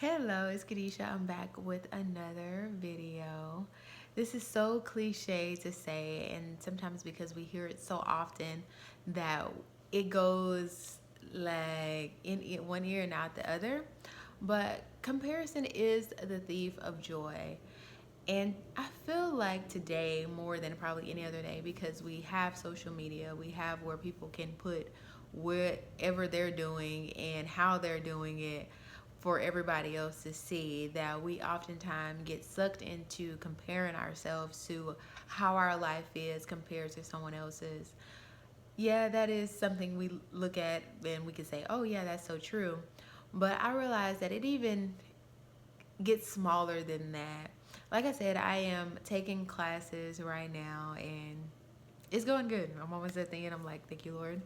Hello, it's Kadisha. I'm back with another video. This is so cliche to say, and sometimes because we hear it so often that it goes like in one ear and out the other. But comparison is the thief of joy. And I feel like today, more than probably any other day, because we have social media, we have where people can put whatever they're doing and how they're doing it for everybody else to see, that we oftentimes get sucked into comparing ourselves to how our life is compared to someone else's. Yeah, that is something we look at and we can say, oh, yeah, that's so true. But I realize that it even gets smaller than that. Like I said, I am taking classes right now and it's going good. I'm almost at the end. I'm like, thank you, Lord.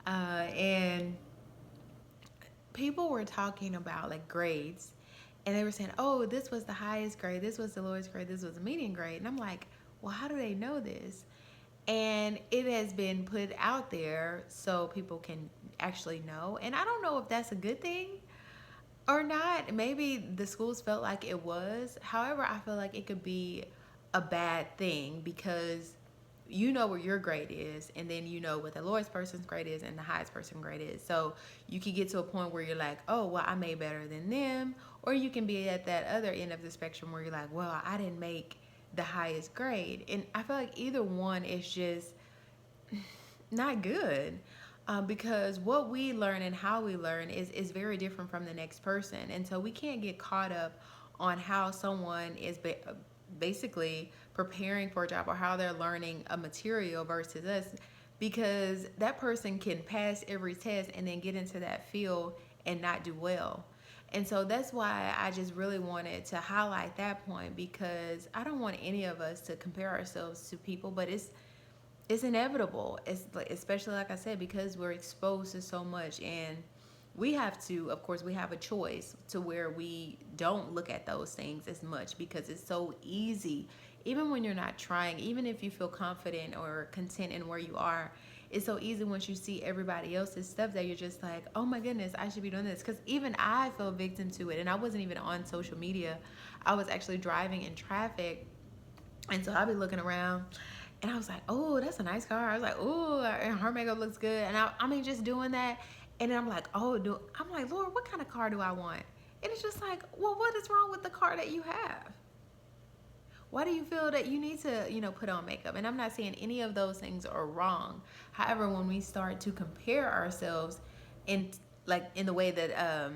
And people were talking about like grades and they were saying, oh, this was the highest grade, this was the lowest grade, this was the median grade. And I'm like, well, how do they know this? And it has been put out there so people can actually know. And I don't know if that's a good thing or not. Maybe the schools felt like it was. However, I feel like it could be a bad thing because you know where your grade is, and then you know what the lowest person's grade is and the highest person's grade is. So you can get to a point where you're like, oh, well, I made better than them. Or you can be at that other end of the spectrum where you're like, well, I didn't make the highest grade. And I feel like either one is just not good, because what we learn and how we learn is very different from the next person. And so we can't get caught up on how someone is basically preparing for a job or how they're learning a material versus us, because that person can pass every test and then get into that field and not do well. And so that's why I just really wanted to highlight that point, because I don't want any of us to compare ourselves to people, but it's inevitable. It's like, especially like I said, because we're exposed to so much, and we have to, of course, we have a choice to where we don't look at those things as much because it's so easy. Even when you're not trying, even if you feel confident or content in where you are, it's so easy once you see everybody else's stuff that you're just like, oh my goodness, I should be doing this. Because even I fell victim to it, and I wasn't even on social media. I was actually driving in traffic, and so I'll be looking around and I was like, oh, that's a nice car. I was like, oh, and her makeup looks good. And I mean, just doing that. And then I'm like, I'm like, Lord, what kind of car do I want? And it's just like, well, what is wrong with the car that you have? Why do you feel that you need to, put on makeup? And I'm not saying any of those things are wrong. However, when we start to compare ourselves in like in the way that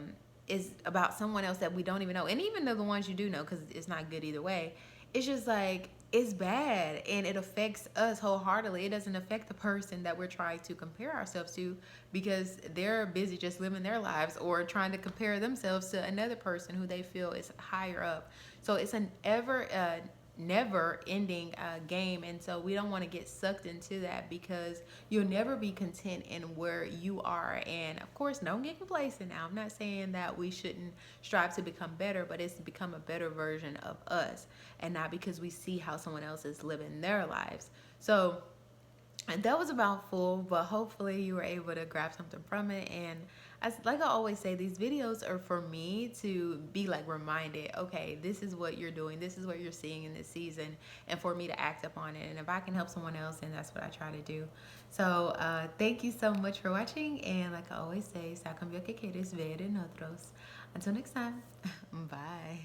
is about someone else that we don't even know, and even though the ones you do know, because it's not good either way, it's just like it's bad and it affects us wholeheartedly. It doesn't affect the person that we're trying to compare ourselves to, because they're busy just living their lives or trying to compare themselves to another person who they feel is higher up. So it's an ever never ending game. And so we don't want to get sucked into that, because you'll never be content in where you are. And of course, don't get complacent. Now, I'm not saying that we shouldn't strive to become better, but it's to become a better version of us, and not because we see how someone else is living their lives. So, and that was about full, but hopefully you were able to grab something from it. And as like I always say, these videos are for me to be like reminded, okay, this is what you're doing, this is what you're seeing in this season, and for me to act upon it. And if I can help someone else, then that's what I try to do. So thank you so much for watching, and like I always say, sa cambio que quieres ver en otros. Until next time, bye.